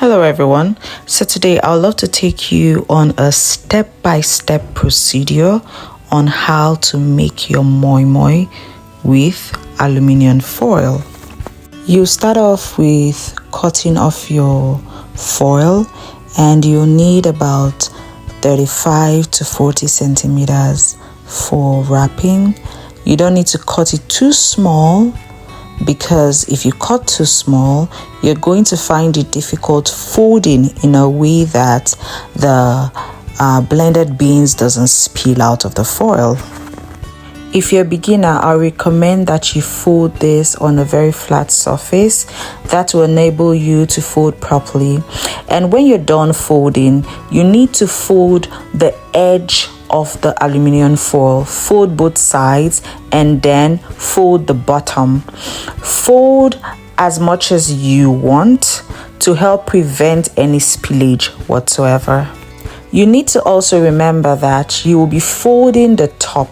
Hello everyone. So today I would love to take you on a step-by-step procedure on how to make your moimoi with aluminium foil. You start off with cutting off your foil and you need about 35 to 40 centimeters for wrapping. You don't need to cut it too small, because if you cut too small, you're going to find it difficult folding in a way that the blended beans doesn't spill out of the foil. If you're a beginner, I recommend that you fold this on a very flat surface. That will enable you to fold properly. And when you're done folding, you need to fold the edge of the aluminium foil. Fold both sides and then fold the bottom. Fold as much as you want to help prevent any spillage whatsoever. You need to also remember that you will be folding the top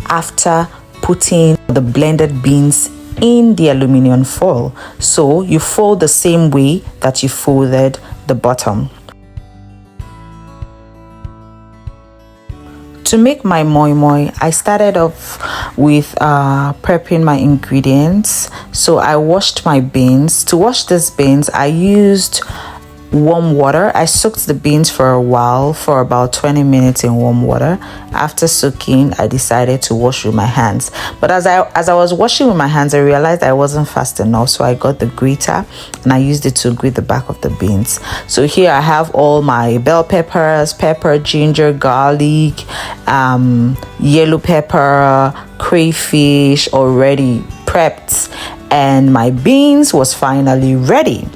after putting the blended beans in the aluminium foil. So you fold the same way that you folded the bottom. To make my moimoi, I started off with prepping my ingredients. So I washed my beans. To wash these beans, I used warm water. I soaked the beans for a while, for about 20 minutes in warm water. After soaking, I decided to wash with my hands. But as I was washing with my hands, I realized I wasn't fast enough. So I got the grater and I used it to grate the back of the beans. So here I have all my bell peppers, pepper, ginger, garlic, yellow pepper, crayfish already prepped, and my beans was finally ready.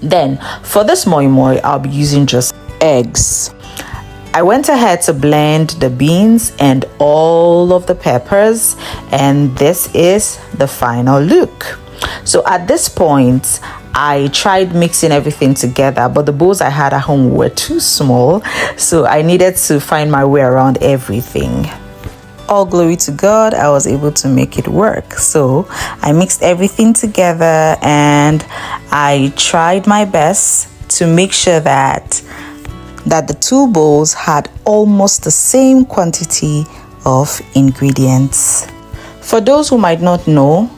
Then for this moimoi, I'll be using just eggs. I went ahead to blend the beans and all of the peppers, and this is the final look. So at this point, I tried mixing everything together, but the bowls I had at home were too small, so I needed to find my way around everything. All glory to God, I was able to make it work. So I mixed everything together and I tried my best to make sure that the two bowls had almost the same quantity of ingredients. For those who might not know,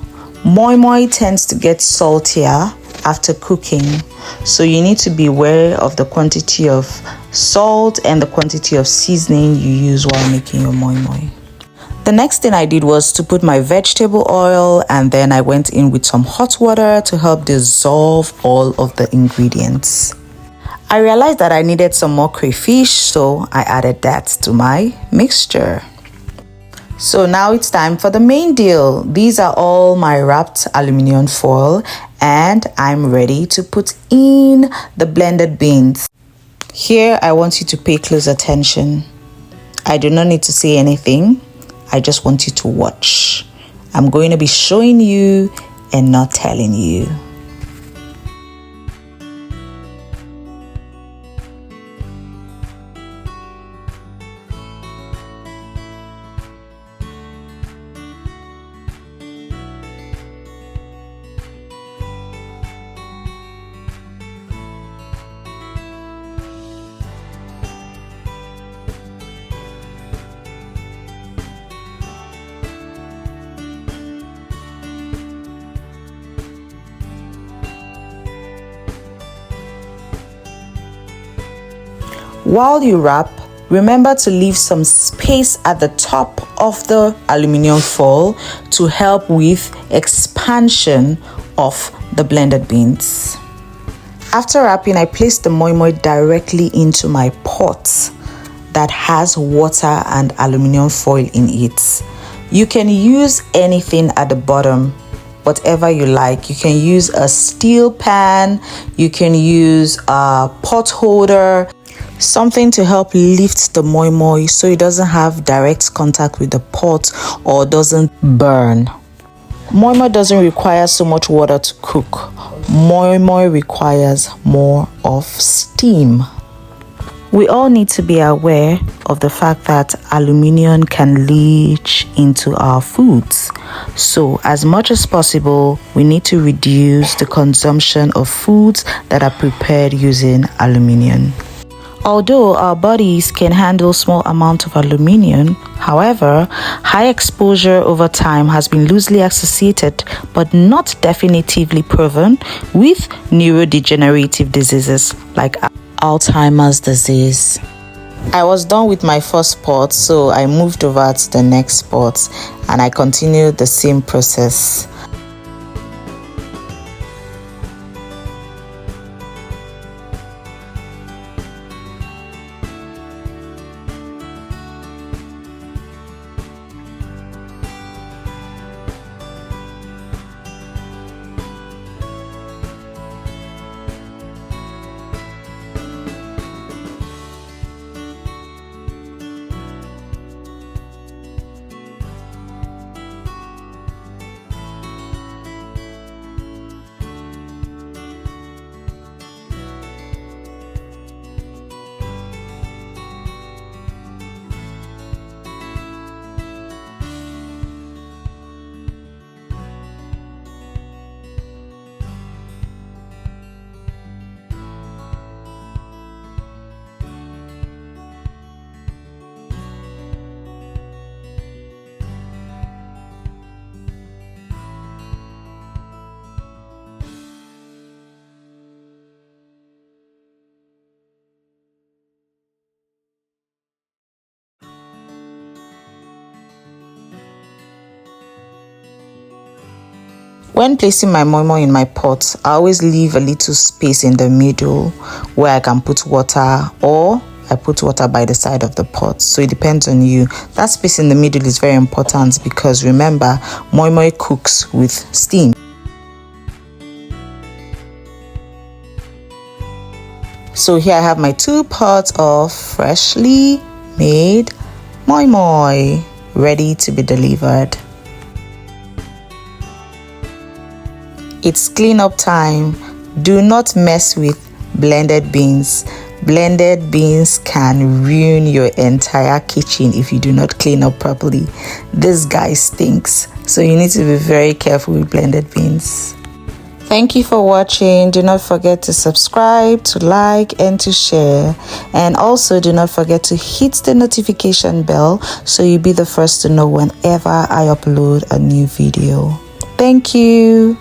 moimoi tends to get saltier after cooking, so you need to be aware of the quantity of salt and the quantity of seasoning you use while making your moimoi. The next thing I did was to put my vegetable oil, and then I went in with some hot water to help dissolve all of the ingredients. I realized that I needed some more crayfish, so I added that to my mixture. So now it's time for the main deal. These are all my wrapped aluminium foil, and I'm ready to put in the blended beans. Here I want you to pay close attention. I do not need to say anything. I just want you to watch. I'm going to be showing you and not telling you. While you wrap, remember to leave some space at the top of the aluminium foil to help with expansion of the blended beans. After wrapping, I placed the moimoi directly into my pot that has water and aluminium foil in it. You can use anything at the bottom, whatever you like. You can use a steel pan, you can use a pot holder, something to help lift the moimoi so it doesn't have direct contact with the pot or doesn't burn. Moimoi doesn't require so much water to cook. Moimoi requires more of steam. We all need to be aware of the fact that aluminium can leach into our foods. So as much as possible, we need to reduce the consumption of foods that are prepared using aluminium. Although our bodies can handle small amounts of aluminium, however, high exposure over time has been loosely associated but not definitively proven with neurodegenerative diseases like Alzheimer's disease. I was done with my first pot, so I moved over to the next pot and I continued the same process. When placing my moimoi in my pot, I always leave a little space in the middle where I can put water, or I put water by the side of the pot. So it depends on you. That space in the middle is very important because remember, moimoi cooks with steam. So here I have my 2 pots of freshly made moimoi ready to be delivered. It's cleanup time. Do not mess with blended beans. Blended beans can ruin your entire kitchen if you do not clean up properly. This guy stinks, so you need to be very careful with blended beans. Thank you for watching. Do not forget to subscribe, to like, and to share. And also do not forget to hit the notification bell so you'll be the first to know whenever I upload a new video. Thank you.